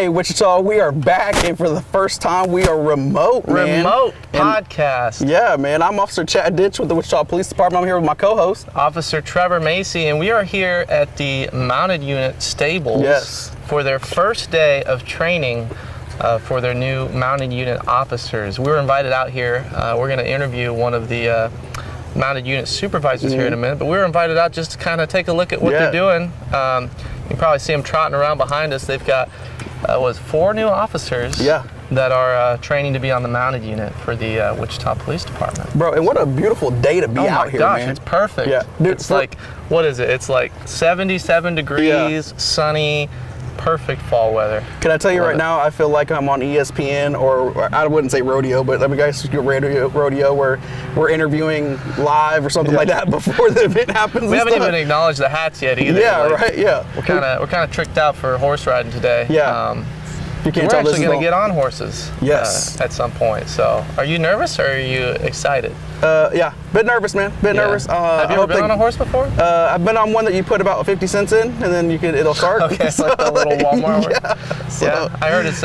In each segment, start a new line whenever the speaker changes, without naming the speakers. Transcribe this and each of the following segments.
Hey, Wichita, we are back, and for the first time, we are remote, man.
Remote podcast.
Yeah, man. I'm Officer Chad Ditch with the Wichita Police Department. I'm here with my co-host,
Officer Trevor Macy, and we are here at the Mounted Unit Stables for their first day of training for their new Mounted Unit officers. We were invited out here. We're going to interview one of the Mounted Unit supervisors here in a minute, but we were invited out just to kind of take a look at what they're doing. You can probably see them trotting around behind us. They've got 4 new officers that are training to be on the Mounted Unit for the Wichita Police Department.
Bro, and what a beautiful day to be out here,
man. Oh my gosh,
man.
it's perfect.
Yeah. Dude,
it's like, what is it? It's like 77 degrees, sunny, perfect fall weather.
Can I tell you right now, I feel like I'm on ESPN, or I wouldn't say rodeo, but let me guys do rodeo where we're interviewing live or something like that before the event happens.
We haven't even acknowledged the hats yet either.
Yeah, like, right. Yeah,
we're kind of tricked out for horse riding today.
Yeah.
You can't we're actually going to get on horses.
Yes.
At some point. So, are you nervous or are you excited?
Yeah, bit nervous, man. Bit nervous.
Have you ever been on a horse before?
I've been on one that you put about 50 cents in, and then it'll start.
Okay, so, like the little Walmart one.
Yeah,
I heard it's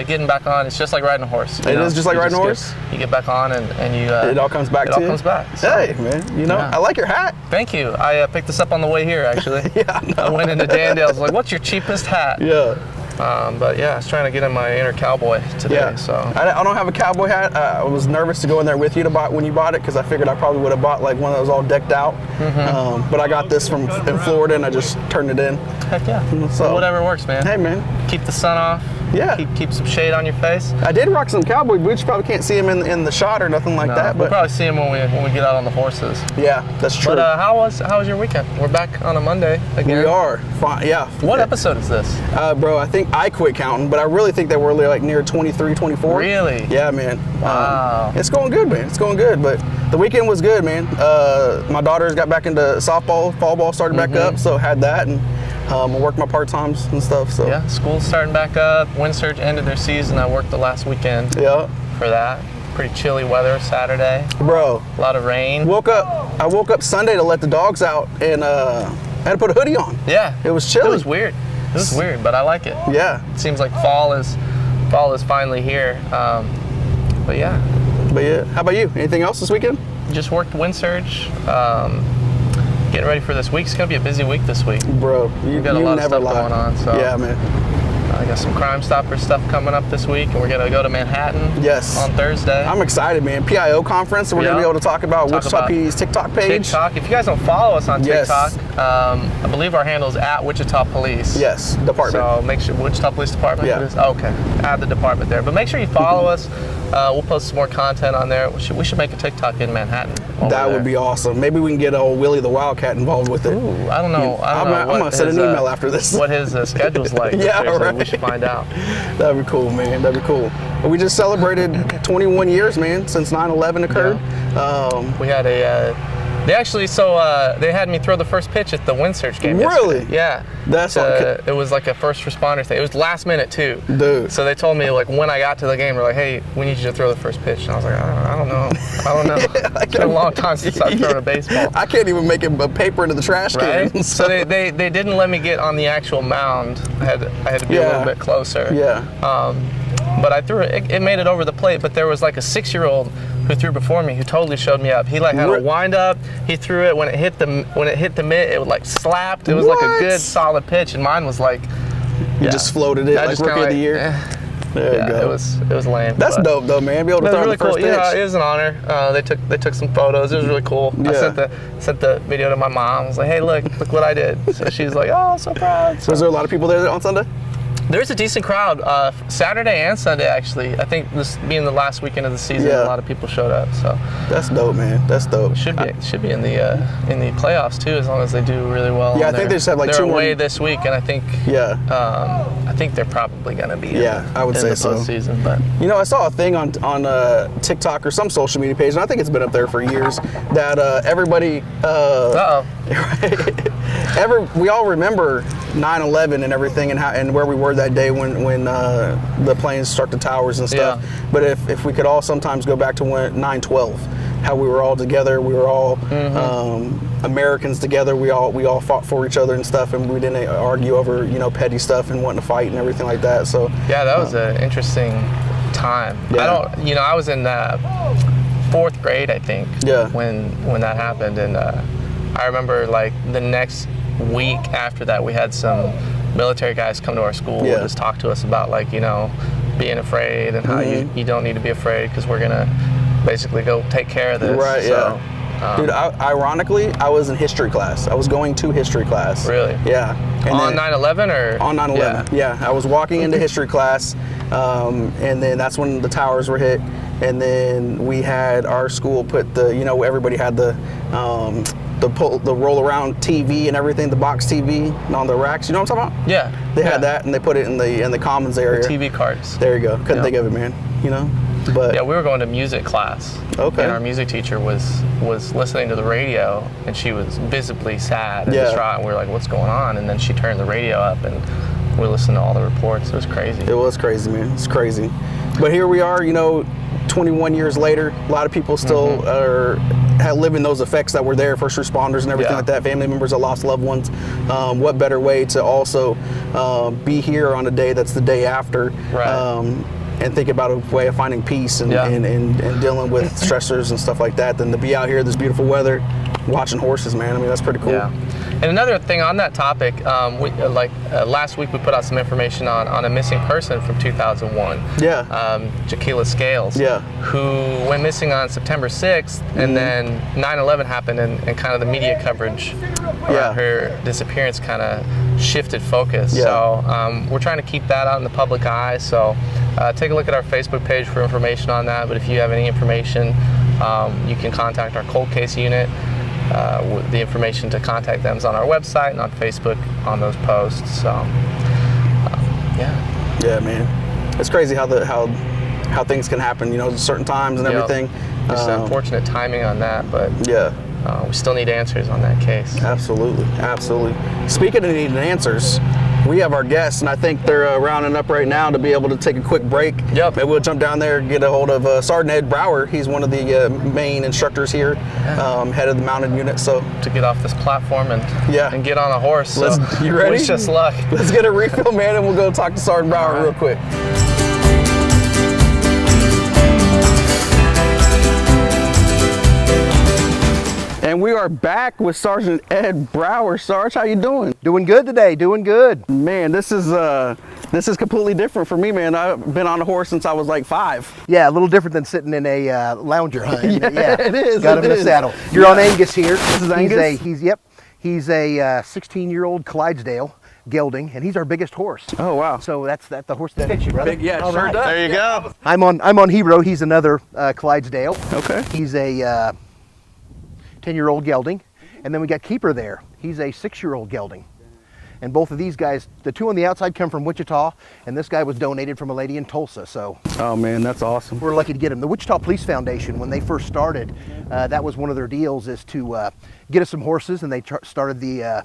getting back on. It's just like riding a horse.
It is just like riding a horse.
You get back on, and you.
It all comes back to you.
It all comes back. So.
Hey, man. I like your hat.
Thank you. I picked this up on the way here, actually. I went into Dandale's. Like, what's your cheapest hat?
Yeah.
But yeah, I was trying to get in my inner cowboy today. Yeah. So
I don't have a cowboy hat. I was nervous to go in there with you to buy when you bought it, because I figured I probably would have bought like one that was all decked out. But I got this in Florida, and I just turned it in.
Heck yeah. So whatever works, man.
Hey, man.
Keep the sun off.
Yeah.
Keep some shade on your face.
I did rock some cowboy boots. You probably can't see them in the shot or nothing like that. But
we'll probably see them when we get out on the horses.
Yeah, that's true.
But how was your weekend? We're back on a Monday again.
We are. Fine. Yeah.
What episode is this?
Bro, I think I quit counting, but I really think that we're like near 23, 24.
Really?
Yeah, man.
Wow.
It's going good, man. It's going good. But the weekend was good, man. My daughters got back into softball. Fall ball started back up, so had that, and I worked my part-times and stuff. So
yeah, school's starting back up. Wind Surge ended their season. I worked the last weekend for that. Pretty chilly weather Saturday.
Bro.
A lot of rain.
I woke up Sunday to let the dogs out, and I had to put a hoodie on.
Yeah.
It was chilly.
It was weird. It was weird, but I like it.
Yeah.
It seems like fall is finally here. But yeah.
How about you? Anything else this weekend?
Just worked Wind Surge. Getting ready for this week. It's going to be a busy week this week.
Bro,
we've got a lot of stuff going on. So.
Yeah, man.
I got some Crime Stopper stuff coming up this week, and we're going to go to Manhattan on Thursday.
I'm excited, man. PIO conference, so we're going to be able to talk about Wichita PD's TikTok page.
TikTok. If you guys don't follow us on TikTok, I believe our handle is @Wichita Police.
Yes, department.
So make sure, Wichita Police Department?
Yeah.
It is? Okay, add the department there. But make sure you follow us. We'll post some more content on there. We should make a TikTok in Manhattan.
That would be awesome. Maybe we can get old Willie the Wildcat involved with it.
Ooh, I don't know.
I'm going to send an email after this.
What his schedule's like.
Yeah, right.
We should find out.
That'd be cool, man. That'd be cool. We just celebrated 21 years, man, since 9/11 occurred.
Yeah. We had they had me throw the first pitch at the Wind Surge game.
Really?
Yesterday. Yeah.
That's
it was like a first responder thing. It was last minute too.
Dude.
So they told me like when I got to the game, they're like, "Hey, we need you to throw the first pitch." And I was like, I don't know. It's been a long time since I've thrown a baseball.
I can't even make a paper into the trash can.
Right? So they didn't let me get on the actual mound. I had to be a little bit closer.
Yeah.
But I threw it. It made it over the plate. But there was like a 6-year-old who threw before me who totally showed me up. He like had a wind up. He threw it when it hit the mitt. It like slapped. It was like a good solid pitch, and mine was like.
You just floated it like Rookie of the Year. There you go.
It was lame.
That's dope though, man. Be able to throw the first pitch.
Yeah, it was an honor. They took some photos. It was really cool.
Yeah.
I sent the video to my mom. I was like, hey, look what I did. So she's like, oh, I'm so proud. So,
was there a lot of people there on Sunday?
There's a decent crowd Saturday and Sunday, actually. I think this being the last weekend of the season, a lot of people showed up. So
that's dope, man. That's dope.
Should be in the playoffs too, as long as they do really well.
Yeah, I think they just have like 2 more.
They're away this week, and I think I think they're probably going to be.
I would say so.
Postseason, but
I saw a thing on TikTok or some social media page, and I think it's been up there for years, that everybody. We all remember 9/11 and everything, and where we were that day when the planes struck the towers and stuff. But if we could all sometimes go back to when 9/12, how we were all together. We were all Americans together. We all fought for each other and stuff, and we didn't argue over, you know, petty stuff and wanting to fight and everything like that. So
yeah, that was an interesting time.
Yeah.
I was in 4th grade, I think, when that happened, and I remember like the next week after that, we had some military guys come to our school and just talk to us about, like, you know, being afraid and how you don't need to be afraid, because we're gonna basically go take care of this.
Right.
So,
dude, ironically, I was in history class. I was going to history class.
Really?
Yeah. And
on 9/11 or?
On 9/11. Yeah. I was walking into history class, and then that's when the towers were hit. And then we had our school put the, you know, everybody had the roll around TV and everything, the box TV on the racks. You know what I'm talking about?
Yeah.
They had that, and they put it in the commons area.
The TV cards.
There you go. Couldn't think of it, man. You know. But
yeah, we were going to music class.
Okay.
And our music teacher was listening to the radio, and she was visibly sad and distraught. And we were like, "What's going on?" And then she turned the radio up, and we listened to all the reports. It was crazy.
It was crazy, man. It's crazy. But here we are, you know, 21 years later. A lot of people still live in those effects that were there, first responders and everything like that, family members that lost loved ones. What better way to also be here on a day that's the day after, and think about a way of finding peace and dealing with stressors and stuff like that, than to be out here this beautiful weather watching horses, man. I mean, that's pretty cool.
Yeah. And another thing on that topic, last week we put out some information on a missing person from 2001.
Yeah.
Jaquila Scales.
Yeah.
Who went missing on September 6th, and then 9/11 happened, and kind of the media coverage around her disappearance kind of shifted focus.
Yeah.
So we're trying to keep that out in the public eye. So take a look at our Facebook page for information on that. But if you have any information, you can contact our cold case unit. The information to contact them is on our website and on Facebook on those posts. So,
yeah, man, it's crazy how things can happen. You know, at certain times and everything.
Just unfortunate timing on that, but we still need answers on that case.
Absolutely, absolutely. Speaking of needing answers, we have our guests, and I think they're rounding up right now to be able to take a quick break.
Yep.
Maybe we'll jump down there and get a hold of Sergeant Ed Brower. He's one of the main instructors here, head of the mounted unit. So
to get off this platform and get on a horse. So
you ready?
Wish us luck.
Let's get a refill, man, and we'll go talk to Sergeant Brower real quick. And we are back with Sergeant Ed Brower. Sarge, how you doing?
Doing good today, doing good.
Man, this is completely different for me, man. I've been on a horse since I was like 5.
Yeah, a little different than sitting in a lounger hunt.
Yeah, it is.
Got him in a saddle. You're on Angus here.
This is Angus?
He's a 16-year-old Clydesdale gelding, and he's our biggest horse.
Oh, wow.
So that's the horse that fits you, brother.
Big,
All
sure
right.
does.
There you go.
I'm on Hero. He's another Clydesdale.
Okay.
He's a 10-year-old gelding. And then we got Keeper there. He's a 6-year-old gelding. And both of these guys, the two on the outside come from Wichita, and this guy was donated from a lady in Tulsa. So,
oh man, that's awesome.
We're lucky to get him. The Wichita Police Foundation, when they first started, that was one of their deals, is to get us some horses, and they started the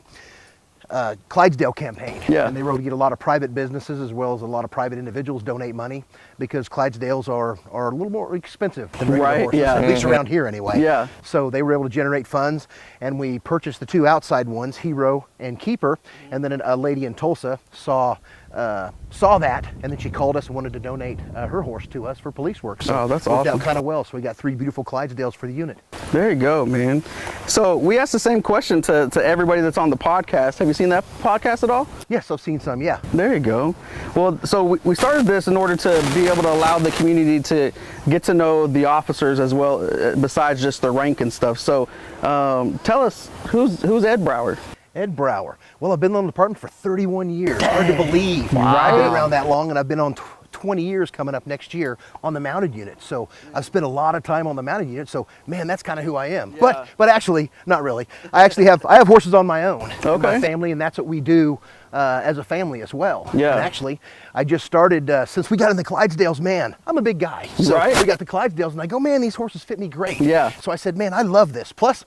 Clydesdale campaign.
Yeah.
And they were able to get a lot of private businesses as well as a lot of private individuals donate money, because Clydesdales are a little more expensive than regular horses, at least around here anyway.
Yeah.
So they were able to generate funds, and we purchased the two outside ones, Hero and Keeper, and then a lady in Tulsa saw that, and then she called us and wanted to donate her horse to us for police work. So
that's
it worked
awesome.
out kind of well. So we got 3 beautiful Clydesdales for the unit.
There you go, man. So we asked the same question to everybody that's on the podcast. Have you seen that podcast at all?
Yes, I've seen some, yeah.
There you go. Well, so we started this in order to be able to allow the community to get to know the officers as well, besides just their rank and stuff. So tell us, who's Ed Brower?
Ed Brower. Well, I've been in the department for 31 years. Hard to believe.
Wow.
I've been around that long, and I've been on 20 years coming up next year on the mounted unit. So I've spent a lot of time on the mounted unit. So man, that's kind of who I am.
Yeah.
But actually, not really. I have horses on my own.
Okay.
My family, and that's what we do as a family as well.
Yeah.
And actually, I just started since we got in the Clydesdales. Man, I'm a big guy. So we got the Clydesdales, and I go, man, these horses fit me great.
Yeah.
So I said, man, I love this. Plus,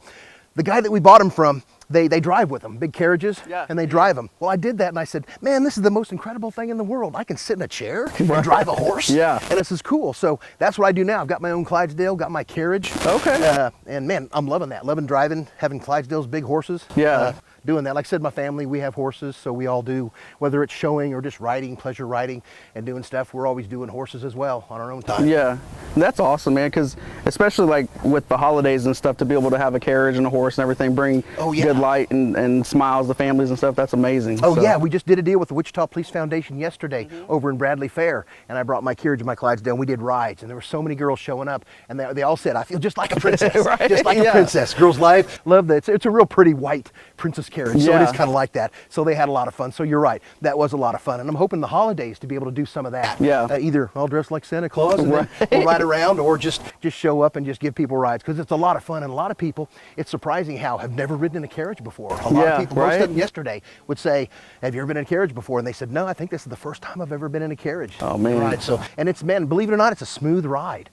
the guy that we bought them from, they drive with them, big carriages,
Yeah.
and they drive them. Well, I did that, and I said, man, this is the most incredible thing in the world. I can sit in a chair and drive a horse,
Yeah.
and this is cool. So that's what I do now. I've got my own Clydesdale, got my carriage.
Okay.
And man, I'm loving that. Loving driving, having Clydesdales, big horses.
Yeah.
Doing that. Like I said, my family, we have horses, so we all do, whether it's showing or just riding, pleasure riding, and doing stuff, we're always doing horses as well on our own time.
Yeah, that's awesome, man, because especially like with the holidays and stuff, to be able to have a carriage and a horse and everything, bring good light and smiles to families and stuff, that's amazing.
Oh, yeah, we just did a deal with the Wichita Police Foundation yesterday over in Bradley Fair, and I brought my carriage and my Clydesdale, and we did rides, and there were so many girls showing up, and they all said, I feel just like a princess,
Right?
just like a princess. Girls love that. It's a real pretty white princess carriage, so it is kind of like that. So they had a lot of fun. So you're right, that was a lot of fun, and I'm hoping the holidays to be able to do some of that.
Yeah.
Either I'll dress like Santa Claus and then we'll ride around, or just show up and just give people rides, because it's a lot of fun, and a lot of people, it's surprising how have never ridden in a carriage before. A lot of people, most of them yesterday would say, have you ever been in a carriage before? And they said, no, I think this is the first time I've ever been in a carriage.
Oh, man.
Ride. So, and it's, man, believe it or not, it's a smooth ride.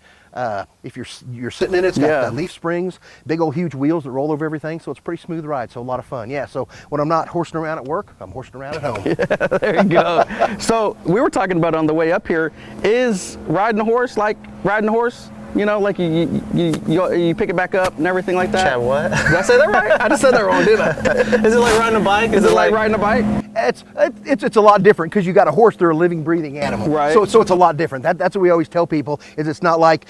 If you're sitting in it, it's got leaf springs, big old huge wheels that roll over everything, so it's a pretty smooth ride, so a lot of fun. Yeah, so when I'm not horsing around at work, I'm horsing around at home.
Yeah, there you go. So we were talking about on the way up here, is riding a horse like riding a horse? You know, like you pick it back up and everything like that?
Chad, what?
Did I say that right? I just said that wrong, didn't I?
Is it like riding a bike?
Is it like riding a bike?
It's a lot different, because you got a horse, they're a living, breathing animal.
Right.
So it's a lot different. That's what we always tell people, is it's not like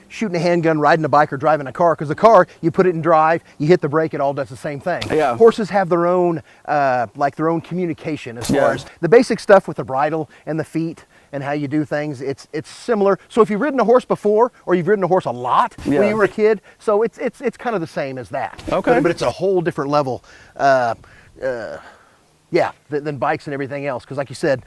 shooting a handgun, riding a bike, or driving a car, because a car, you put it in drive, you hit the brake, it all does the same thing.
Yeah.
Horses have their own, their own communication as far as the basic stuff with the bridle and the feet and how you do things. It's similar. So if you've ridden a horse before, or you've ridden a horse a lot when you were a kid, so it's kind of the same as that.
Okay.
But it's a whole different level. Than bikes and everything else, because like you said,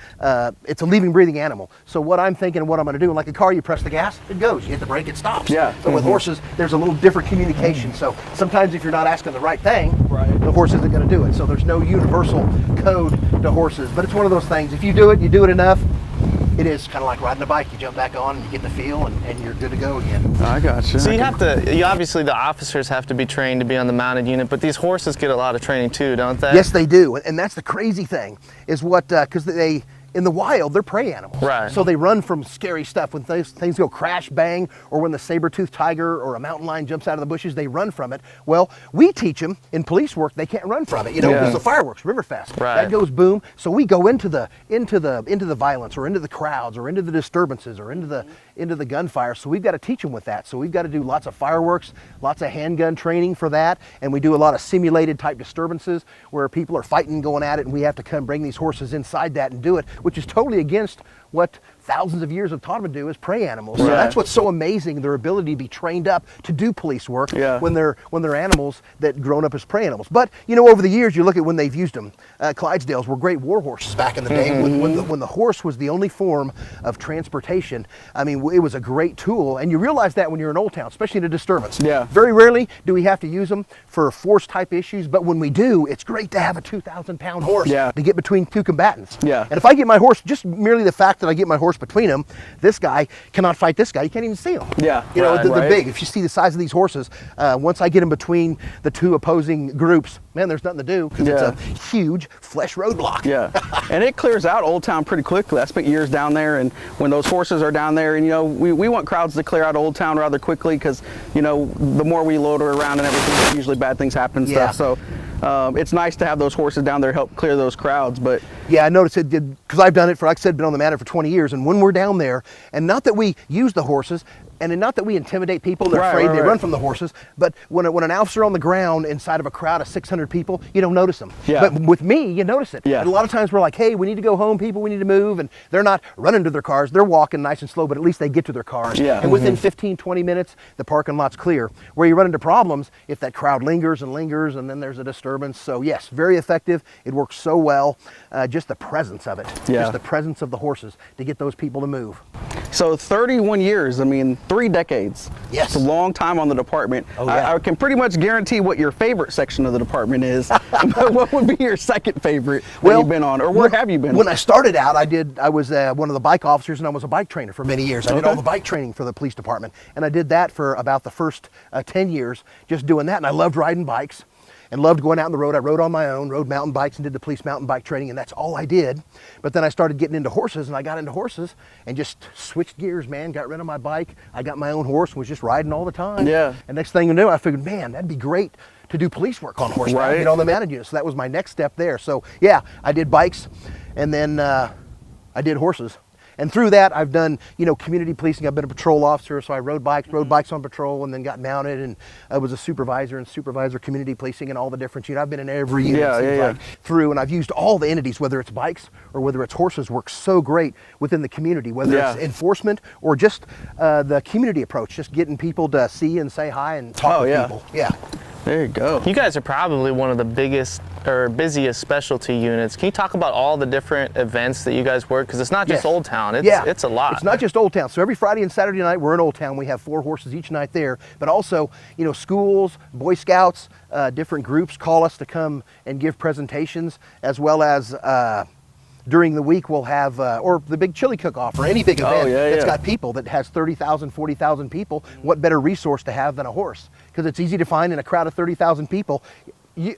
it's a living, breathing animal. So what I'm thinking and what I'm going to do, like a car, you press the gas, it goes. You hit the brake, it stops.
Yeah.
But with horses, there's a little different communication. So sometimes if you're not asking the right thing, the horse isn't going to do it. So there's no universal code to horses. But it's one of those things. If you do it enough, it is kind of like riding a bike. You jump back on, and you get the feel, and you're good to go again.
I got you.
So you obviously the officers have to be trained to be on the mounted unit, but these horses get a lot of training too, don't they?
Yes, they do. And that's the crazy thing, is what, because they, in the wild, they're prey animals.
Right.
So they run from scary stuff. When things go crash, bang, or when the saber-toothed tiger or a mountain lion jumps out of the bushes, they run from it. Well, we teach them in police work, they can't run from it. You know, because the fireworks, Riverfest, that goes boom. So we go into the violence, or into the crowds, or into the disturbances, or into the gunfire. So we've got to teach them with that. So we've got to do lots of fireworks, lots of handgun training for that, and we do a lot of simulated type disturbances where people are fighting, going at it, and we have to come bring these horses inside that and do it, which is totally against what thousands of years have taught them to do as prey animals. So that's what's so amazing, their ability to be trained up to do police work when they're animals that grown up as prey animals. But you know, over the years, you look at when they've used them. Clydesdales were great war horses back in the day when the horse was the only form of transportation. I mean, it was a great tool, and you realize that when you're in Old Town, especially in a disturbance. Yeah. Very rarely do we have to use them for force type issues, but when we do, it's great to have a 2,000-pound horse to get between two combatants. Yeah. And if I get my horse, just merely the fact that I get my horse between them, this guy cannot fight this guy. You can't even see him. Yeah. You know, they're big. If you see the size of these horses, once I get them between the two opposing groups, man, there's nothing to do, because it's a huge flesh roadblock. Yeah.
And it clears out Old Town pretty quickly. I spent years down there, and when those horses are down there, and you know, we want crowds to clear out Old Town rather quickly, because you know, the more we load her around and everything, usually bad things happen and stuff. So it's nice to have those horses down there help clear those crowds. But
yeah, I noticed it did, because I've done it for, like I said, been on the matter for 20 years, and when we're down there, and not that we use the horses, and not that we intimidate people, they're afraid, they run from the horses, but when an officer on the ground inside of a crowd of 600 people, you don't notice them. But with me, you notice it. And a lot of times we're like, hey, we need to go home, people, we need to move, and they're not running to their cars, they're walking nice and slow, but at least they get to their cars. And within 15, 20 minutes, the parking lot's clear. Where you run into problems if that crowd lingers, and then there's a disturbance. So yes, very effective. It works so well. Just the presence of it, just the presence of the horses to get those people to move.
So 31 years, I mean, 3 decades.
Yes.
It's a long time on the department. I can pretty much guarantee what your favorite section of the department is. What would be your second favorite that you've been on, or where have you been?
When I started out, I was one of the bike officers, and I was a bike trainer for many years. I did all the bike training for the police department, and I did that for about the first 10 years, just doing that, and I loved riding bikes. and loved going out on the road. I rode on my own, rode mountain bikes and did the police mountain bike training, and that's all I did. But then I started getting into horses, and I got into horses and just switched gears, man. Got rid of my bike. I got my own horse and was just riding all the time.
Yeah.
And next thing you know, I figured, man, that'd be great to do police work on horseback,
right.
Get on the mounted unit. So that was my next step there. So yeah, I did bikes, and then I did horses. And through that, I've done, you know, community policing. I've been a patrol officer, so I rode bikes on patrol, and then got mounted, and I was a supervisor and supervisor community policing and all the different units. I've been in every unit like, through, and I've used all the entities, whether it's bikes or whether it's horses, works so great within the community, whether it's enforcement or just the community approach, just getting people to see and say hi and talk with people. Yeah.
There you go.
You guys are probably one of the biggest or busiest specialty units. Can you talk about all the different events that you guys work? Because it's not just Old Town, it's a lot.
It's not just Old Town. So every Friday and Saturday night, we're in Old Town. We have 4 horses each night there, but also, you know, schools, Boy Scouts, different groups call us to come and give presentations, as well as during the week we'll have, or the big chili cook-off, or any big event that's got people, that has 30,000, 40,000 people. What better resource to have than a horse? Because it's easy to find in a crowd of 30,000 people.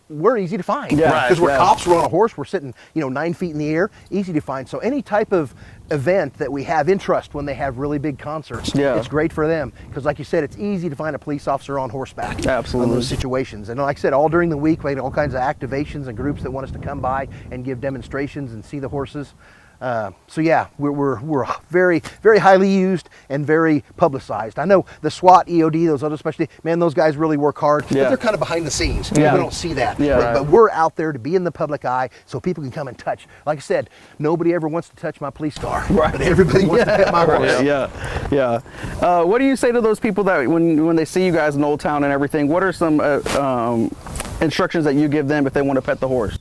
We're easy to find. Because we're cops, we're on a horse, we're sitting, you know, 9 feet in the air, easy to find. So any type of event that we have interest when they have really big concerts, it's great for them. Because like you said, it's easy to find a police officer on horseback.
Absolutely.
On those situations. And like I said, all during the week, we had all kinds of activations and groups that want us to come by and give demonstrations and see the horses. So yeah, we're very, very highly used and very publicized. I know the SWAT, EOD, those other specialty, man, those guys really work hard, but they're kind of behind the scenes. We don't see that. But we're out there to be in the public eye so people can come and touch. Like I said, nobody ever wants to touch my police car, but everybody wants to pet my horse.
What do you say to those people that when they see you guys in Old Town and everything, what are some instructions that you give them if they want to pet the horse?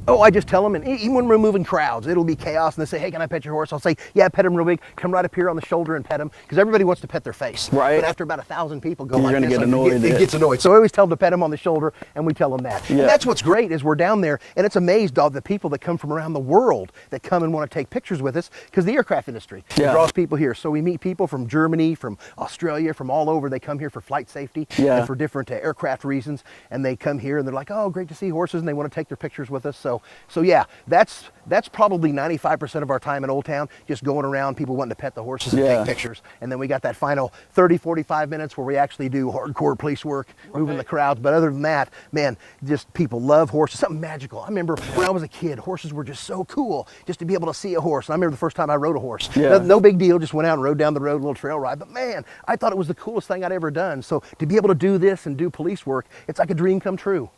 Oh, I just tell them, and even when we're moving crowds, it'll be chaos, and they say, hey, can I pet your horse? I'll say, yeah, pet him real big. Come right up here on the shoulder and pet him, because everybody wants to pet their face. But after about 1,000 people go like this, it gets annoyed. So I always tell them to pet him on the shoulder, and we tell them that. And that's what's great is we're down there, and it's amazed all the people that come from around the world that come and want to take pictures with us, because the aircraft industry draws people here. So we meet people from Germany, from Australia, from all over. They come here for flight safety and for different aircraft reasons, and they come here and they're like, oh, great to see horses, and they want to take their pictures with us. So yeah, that's probably 95% of our time in Old Town, just going around, people wanting to pet the horses and take pictures. And then we got that final 30, 45 minutes where we actually do hardcore police work, moving the crowds. But other than that, man, just people love horses, something magical. I remember when I was a kid, horses were just so cool, just to be able to see a horse. And I remember the first time I rode a horse. No big deal, just went out and rode down the road, a little trail ride. But man, I thought it was the coolest thing I'd ever done. So to be able to do this and do police work, it's like a dream come true.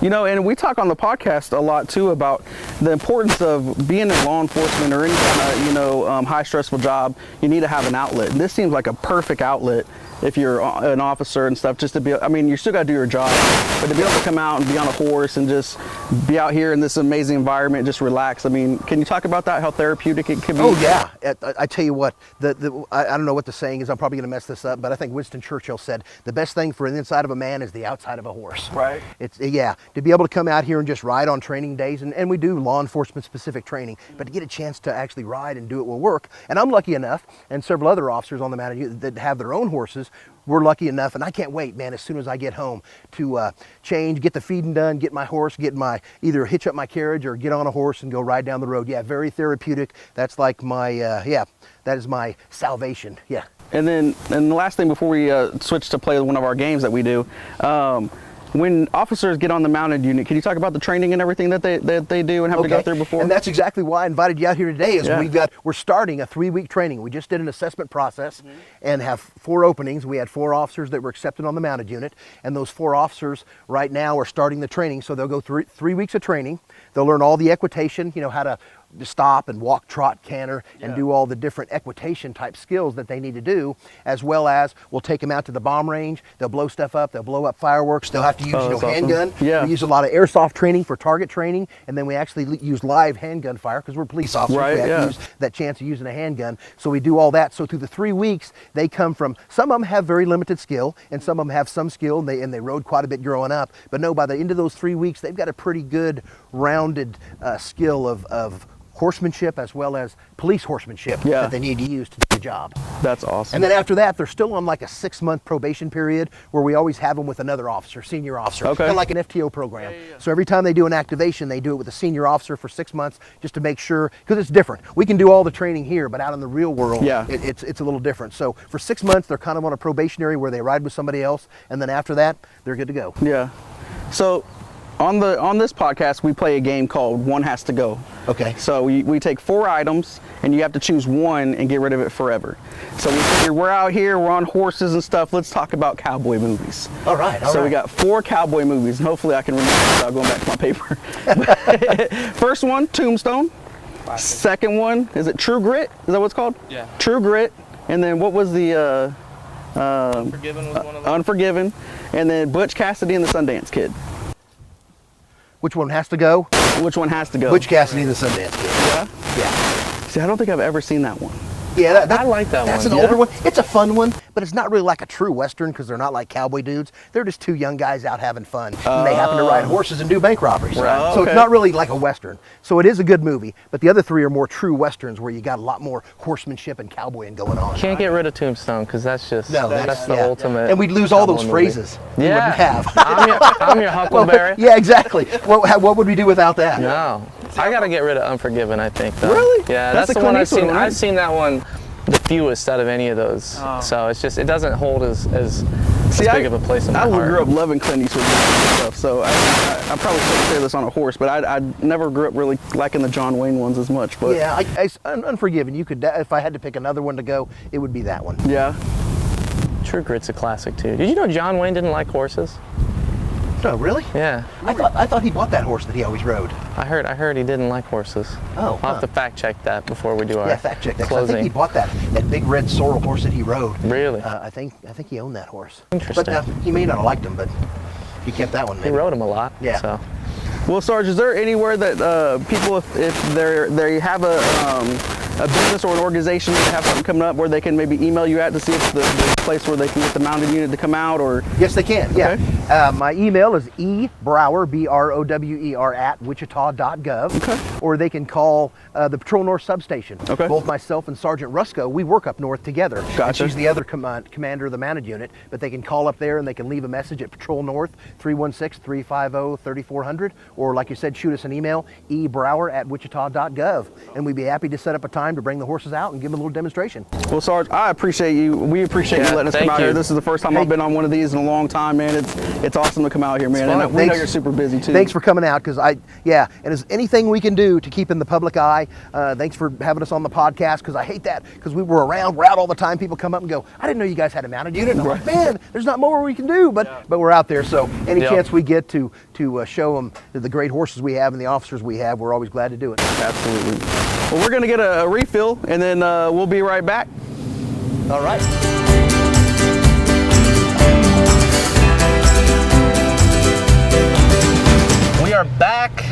You know, and we talk on the podcast a lot too about the importance of being in law enforcement or any kind of, you know, high stressful job. You need to have an outlet. And this seems like a perfect outlet if you're an officer and stuff, just to be, I mean, you still got to do your job, but to be able to come out and be on a horse and just be out here in this amazing environment, just relax. I mean, can you talk about that, how therapeutic it can be?
Oh yeah, I tell you what, I don't know what the saying is, I'm probably gonna mess this up, but I think Winston Churchill said, the best thing for the inside of a man is the outside of a horse.
Right.
It's, to be able to come out here and just ride on training days, and we do law enforcement specific training, but to get a chance to actually ride and do it will work. And I'm lucky enough, and several other officers on the mounted unit that have their own horses, we're lucky enough, and I can't wait, man, as soon as I get home to change, get the feeding done, get my horse, either hitch up my carriage or get on a horse and go ride down the road. Yeah, very therapeutic. That's like my, that is my salvation,
And then, the last thing before we switch to play one of our games that we do, when officers get on the mounted unit, can you talk about the training and everything that they do and have to go through before?
And that's exactly why I invited you out here today. Is we're starting a 3-week training. We just did an assessment process and have 4 openings. We had 4 officers that were accepted on the mounted unit, and those 4 officers right now are starting the training. So they'll go through 3 weeks of training. They'll learn all the equitation, you know, how to stop and walk, trot, canter, and do all the different equitation type skills that they need to do, as well as we'll take them out to the bomb range. They'll blow stuff up. They'll blow up fireworks. They'll have to use handgun. We use a lot of airsoft training for target training, and then we actually use live handgun fire because we're police officers. We have to use that chance of using a handgun. So we do all that. So through the 3 weeks, they come from, some of them have very limited skill, and some of them have some skill, and they rode quite a bit growing up. But no, by the end of those 3 weeks, they've got a pretty good rounded skill of horsemanship as well as police horsemanship that they need to use to do the job.
That's awesome.
And then after that, they're still on like a 6-month probation period where we always have them with another officer, senior officer, kind of like an FTO program. So every time they do an activation, they do it with a senior officer for 6 months just to make sure, because it's different. We can do all the training here, but out in the real world, it's a little different. So for 6 months, they're kind of on a probationary where they ride with somebody else, and then after that, they're good to go.
Yeah. So on this podcast, we play a game called One Has to Go.
Okay.
So we take 4 items, and you have to choose one and get rid of it forever. So we figured we're out here, we're on horses and stuff. Let's talk about cowboy movies.
All right.
So we got 4 cowboy movies, and hopefully I can remember without going back to my paper. First one, Tombstone.
Classic.
Second one, is it True Grit? Is that what it's called?
Yeah.
True Grit. And then what was the
Unforgiven was one of them.
Unforgiven. And then Butch Cassidy and the Sundance Kid.
Which one has to go?
Which one has to go?
Butch Cassidy and the Sundance Kid.
Yeah?
Yeah.
See, I don't think I've ever seen that one.
Yeah,
I like that one.
That's an older one. It's a fun one, but it's not really like a true Western because they're not like cowboy dudes. They're just 2 young guys out having fun. And they happen to ride horses and do bank robberies.
Right.
So it's not really like a Western. So it is a good movie, but the other 3 are more true Westerns where you got a lot more horsemanship and cowboying going on.
Can't get rid of Tombstone because that's just that's the
yeah.
ultimate.
And we'd lose all those
cowboy
phrases.
movie.
We wouldn't have.
I'm your Huckleberry.
Yeah, exactly. What would we do without that?
No, I got to get rid of Unforgiven. I think. Though.
Really?
Yeah,
That's
that's
the
the one
Clint
I've seen.
Eastwood one, right?
I've seen that one the fewest out of any of those.
Oh.
So it's just it doesn't hold as
See,
big of a place in my
I
heart.
grew up loving Clint Eastwood and stuff, so I probably shouldn't say this on a horse, but I never grew up really liking the John Wayne ones as much. But
yeah, Unforgiven. You could, if I had to pick another one to go, it would be that one.
yeah.
True Grit's a classic too. Did you know John Wayne didn't like horses?
No, really?
Yeah.
I thought he bought that horse that he always rode.
I heard he didn't like horses.
Oh,
I'll have to fact check that before we do our
fact check that. 'Cause
closing.
I think he bought that big red sorrel horse that he rode.
Really?
I think he owned that horse.
Interesting.
But he may not have liked him, but he kept that one.
He
Maybe.
rode him a lot.
Yeah.
So.
Well, Sarge, is there anywhere that people, if they have a business or an organization that have something coming up where they can maybe email you at to see if the place where they can get the mounted unit to come out, or?
Yes, they can.
Okay.
Yeah. My email is ebrower, BROWER at wichita.gov.
Okay.
Or they can call the Patrol North substation.
Okay.
Both myself and Sergeant Rusko, we work up north together.
Gotcha.
And she's the other commander of the mounted unit, but they can call up there and they can leave a message at Patrol North 316-350-3400, or like you said, shoot us an email, ebrower at wichita.gov, and we'd be happy to set up a time to bring the horses out and give them a little demonstration.
Well, Sarge, I appreciate you. We appreciate you letting us come out here. This is the first time I've been on one of these in a long time, man. It's awesome to come out here, man. And we know you're super busy too.
Thanks for coming out, because and is anything we can do to keep in the public eye. Thanks for having us on the podcast, because I hate that, because we're out all the time. People come up and go, I didn't know you guys had a mounted unit. And I'm like, man, there's not more we can do, but we're out there. So any chance we get to show them the great horses we have and the officers we have, we're always glad to do it.
Absolutely. Well, we're going to get a refill, and then we'll be right back.
All right.
We are back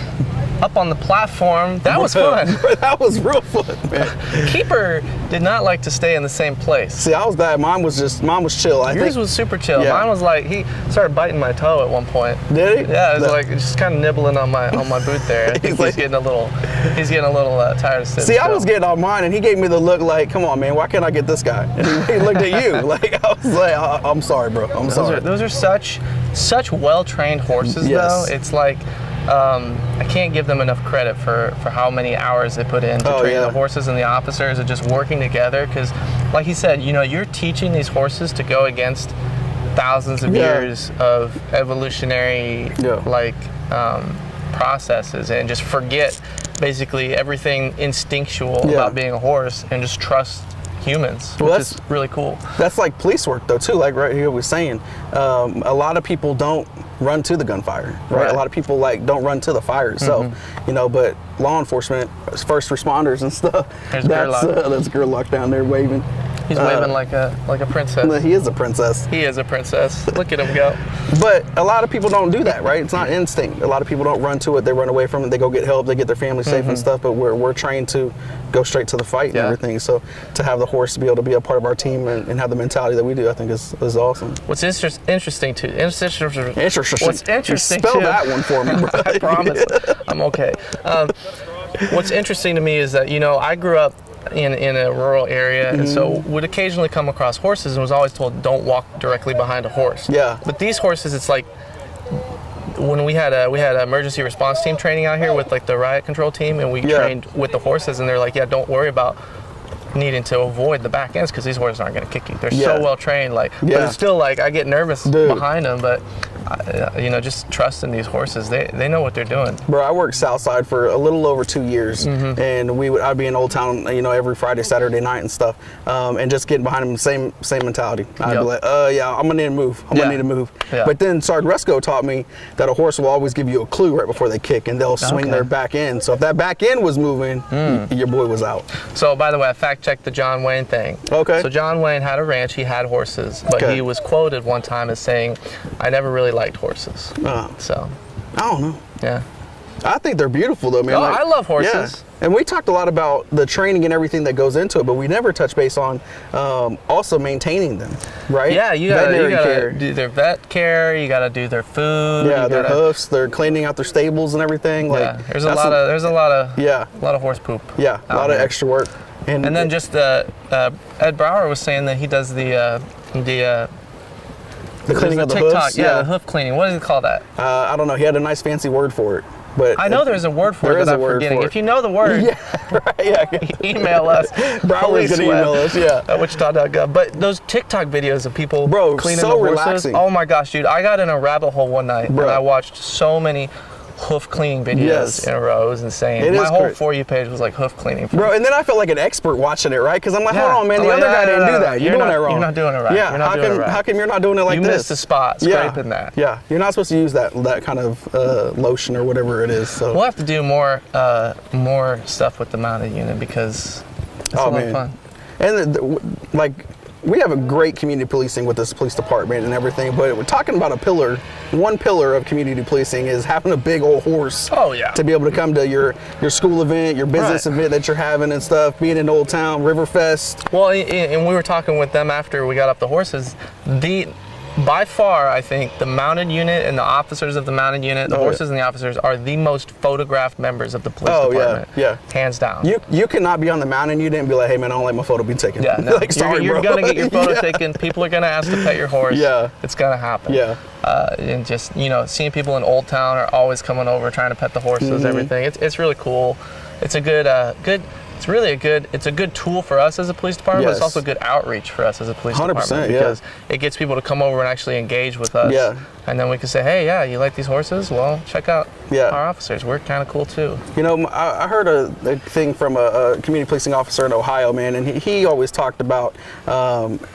up on the platform. That was fun.
That was real fun, man.
Keeper did not like to stay in the same place.
See, I was glad. Mine was chill.
Yours was super chill.
Yeah.
Mine was like, he started biting my toe at one point.
Did he?
Yeah, it was like just kind of nibbling on my boot there. I think he's getting a little tired of sitting
See,
still.
I was getting on mine, and he gave me the look like, come on, man, why can't I get this guy? And he looked at you. Like, I was like, I'm sorry, bro. I'm sorry.
Those are such well-trained horses, though. It's like, I can't give them enough credit for how many hours they put in to train the horses and the officers and just working together. Because, like he said, you're teaching these horses to go against thousands of years of evolutionary processes and just forget basically everything instinctual about being a horse and just trust humans, which is really cool.
That's like police work, though, too. Like right here, we're saying, a lot of people don't run to the gunfire, right? A lot of people don't run to the fire itself, but law enforcement, first responders and stuff. That's Gerlach down there waving.
He's waving like a princess.
He is a princess.
He is a princess. Look at him go.
But a lot of people don't do that, right? It's not instinct. A lot of people don't run to it. They run away from it. They go get help. They get their family safe and stuff. But we're trained to go straight to the fight and everything. So to have the horse to be able to be a part of our team and have the mentality that we do, I think is awesome.
What's interesting too? What's interesting?
Spell that one for me, bro.
I promise. what's interesting to me is that, you know, I grew up in a rural area, and so would occasionally come across horses and was always told don't walk directly behind a horse.
Yeah.
But these horses, it's like when we had an emergency response team training out here with like the riot control team, and we trained with the horses, and they're like, yeah, don't worry about needing to avoid the back ends because these horses aren't going to kick you. They're so well trained, like, but it's still like I get nervous behind them, but you know, just trusting these horses, they know what they're doing.
Bro, I worked Southside for a little over 2 years, and I'd be in Old Town, you know, every Friday, Saturday night and stuff, and just getting behind them, same mentality. I'd be like, yeah, I'm gonna need to move. I'm gonna need to move. But then Sergeant Resco taught me that a horse will always give you a clue right before they kick, and they'll swing their back end. So if that back end was moving, your boy was out.
So by the way, I fact checked the John Wayne thing.
Okay.
So John Wayne had a ranch, he had horses, but he was quoted one time as saying, I never really liked horses. So
I don't know.
Yeah.
I think they're beautiful though, man.
Oh, I love horses.
Yeah. And we talked a lot about the training and everything that goes into it, but we never touched base on also maintaining them, right?
Yeah, you gotta do their vet care, you gotta do their food.
Yeah, their hoofs, they're cleaning out their stables and everything. Like,
there's a lot of horse poop.
Yeah, a lot of extra work.
And then just Ed Brower was saying that he does the
cleaning of the
TikTok,
hoofs.
the hoof cleaning. What does he call that?
I don't know. He had a nice fancy word for it. But
I know there's a word for it, but I'm forgetting. If you know the word, email us.
Brower's gonna email us,
at wichita.gov. But those TikTok videos of people cleaning
so
the horses,
relaxing.
oh my gosh, dude! I got in a rabbit hole one night, and I watched so many hoof cleaning videos in a row. It was insane. My whole For You page was like hoof cleaning.
Bro, and then I felt like an expert watching it, right? Because I'm like, hold on, man, the other guy didn't do that. You're doing it wrong.
You're not doing it right.
Yeah, how come you're not doing it like this?
You missed the spot, scraping that.
Yeah, you're not supposed to use that kind of lotion or whatever it is. So
we'll have to do more stuff with the mounted unit because it's a lot of fun.
And we have a great community policing with this police department and everything, but we're talking about one pillar of community policing is having a big old horse.
Oh yeah.
To be able to come to your school event, your business event that you're having and stuff, being in Old Town, Riverfest.
Well, and we were talking with them after we got off the horses. By far, I think the mounted unit and the officers of the mounted unit, the horses and the officers are the most photographed members of the police department.
Yeah.
Hands down.
You cannot be on the mounted unit and be like, hey man, I don't like my photo be taken.
Yeah, no.
Like, sorry,
you're
bro.
gonna get your photo taken. People are gonna ask to pet your horse.
Yeah.
It's gonna happen.
Yeah.
And just, you know, seeing people in Old Town are always coming over trying to pet the horses, everything. It's really cool. It's a it's a good tool for us as a police department, but it's also good outreach for us as a police department because it gets people to come over and actually engage with us. Yeah. And then we can say, hey, you like these horses? Well, check out our officers. We're kind of cool too. You know,
I heard a thing from a community policing officer in Ohio, man, and he always talked about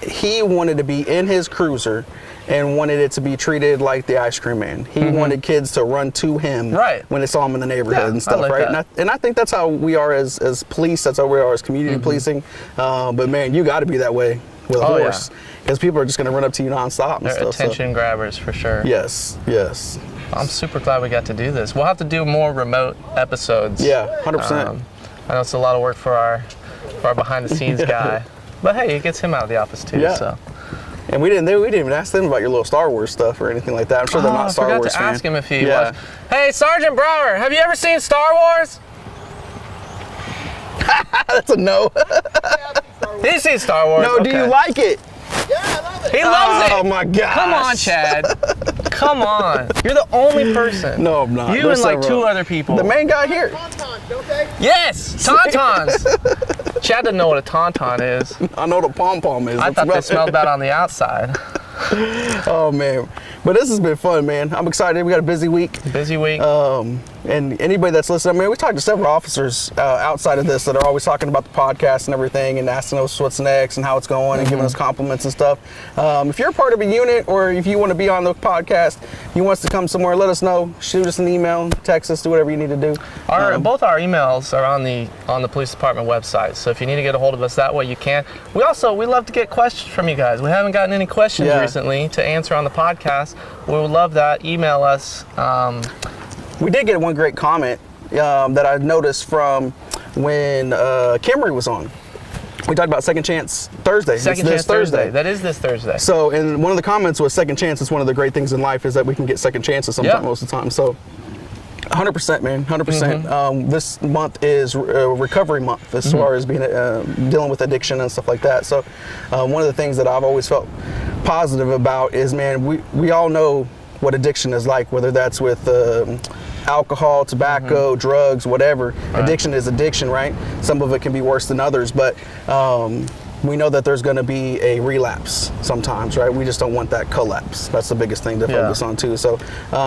he wanted to be in his cruiser and wanted it to be treated like the ice cream man. He wanted kids to run to him when they saw him in the neighborhood and stuff, right? And I think that's how we are as police. That's how we are as community policing. But man, you got to be that way with a horse because people are just going to run up to you nonstop.
They're attention grabbers for sure.
Yes.
I'm super glad we got to do this. We'll have to do more remote episodes.
Yeah, 100%.
I know it's a lot of work for our behind the scenes guy, but hey, it gets him out of the office too.
Yeah.
So.
And we didn't even ask them about your little Star Wars stuff or anything like that. I'm sure they're not Star Wars fans.
I forgot to ask him if he was. Hey, Sergeant Brower, have you ever seen Star Wars?
That's a no.
He's seen Star Wars.
No, do you like it?
Yeah, I love it.
He loves it.
Oh my God.
Come on, Chad. Come on. You're the only person.
No, I'm not.
You and like two other people.
The main guy here.
Tauntauns, don't they?
Yes, tauntauns. Chad doesn't know what a tauntaun is.
I know what a pom-pom is.
I thought they smelled bad on the outside.
Oh man, but this has been fun, man. I'm excited. We got a busy week. And anybody that's listening, I mean, we talked to several officers outside of this that are always talking about the podcast and everything and asking us what's next and how it's going and giving us compliments and stuff. If you're a part of a unit or if you want to be on the podcast, you want us to come somewhere, let us know. Shoot us an email, text us, do whatever you need to do.
Both our emails are on the police department website, so if you need to get a hold of us that way, you can. We love to get questions from you guys. We haven't gotten any questions recently to answer on the podcast. We would love that. Email us.
We did get one great comment that I noticed from when Camry was on. We talked about Second Chance Thursday.
Second Chance Thursday. That is this Thursday.
So, and one of the comments was second chance is one of the great things in life is that we can get second chances sometimes most of the time. So 100%, man. 100%. This month is recovery month as far as being dealing with addiction and stuff like that. So one of the things that I've always felt positive about is, man, we all know what addiction is like, whether that's with alcohol, tobacco, drugs, whatever. Right. Addiction is addiction, right? Some of it can be worse than others, but we know that there's going to be a relapse sometimes, right? We just don't want that collapse. That's the biggest thing to focus on too. So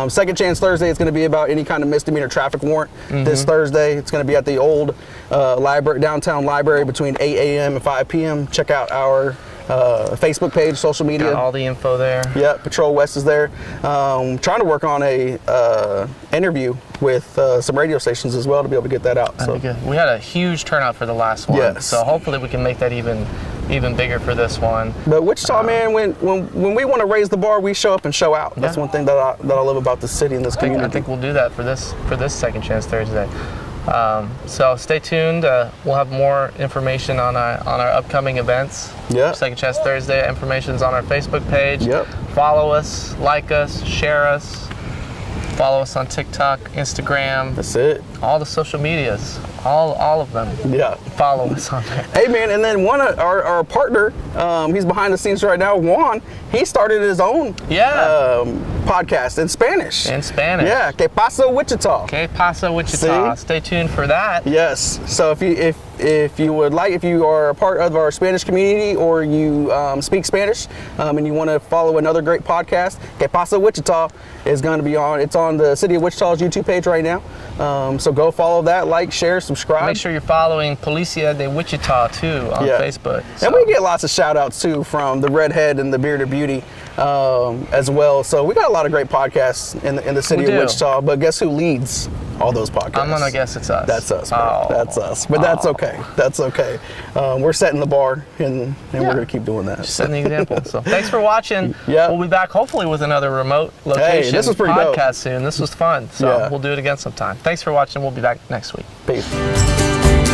Second Chance Thursday is going to be about any kind of misdemeanor traffic warrant. This Thursday, it's going to be at the old library, downtown library, between 8 a.m. and 5 p.m. Check out our Facebook page, social media.
Got all the info there.
Yeah, Patrol West is there. Trying to work on a interview with some radio stations as well to be able to get that out. So
good. We had a huge turnout for the last one.
Yes.
So hopefully we can make that even bigger for this one.
But Wichita, man, when we want to raise the bar, we show up and show out. That's one thing that I love about this city and this community.
I think we'll do that for this Second Chance Thursday. So stay tuned. We'll have more information on our upcoming events.
Yeah.
Second Chance Thursday. Information's on our Facebook page.
Yep.
Follow us, like us, share us. Follow us on TikTok, Instagram.
That's it.
All the social medias. All of them.
Yeah.
Follow us on there.
Hey, man, and then one of our partner, he's behind the scenes right now, Juan, he started his own podcast in Spanish.
In Spanish.
Yeah, Que Pasa Wichita.
Que Pasa Wichita.
See?
Stay tuned for that.
Yes. So if you are a part of our Spanish community or you speak Spanish and you want to follow another great podcast, Que Pasa Wichita is going to be on. It's on the City of Wichita's YouTube page right now. So go follow that, like, share, subscribe.
Make sure you're following Policia de Wichita too on Facebook. So.
And we get lots of shout outs too from the Redhead and the Bearded Beauty as well. So we got a lot of great podcasts in the city of Wichita, but guess who leads all those podcasts?
I'm gonna guess it's us.
That's us, bro. That's us. But that's okay. That's okay. We're setting the bar and we're gonna keep doing that.
Just setting the example. So thanks for watching.
Yeah.
We'll be back hopefully with another remote location
this was pretty
podcast
dope.
soon. This was fun. So we'll do it again sometime. Thanks for watching. We'll be back next week.
Peace.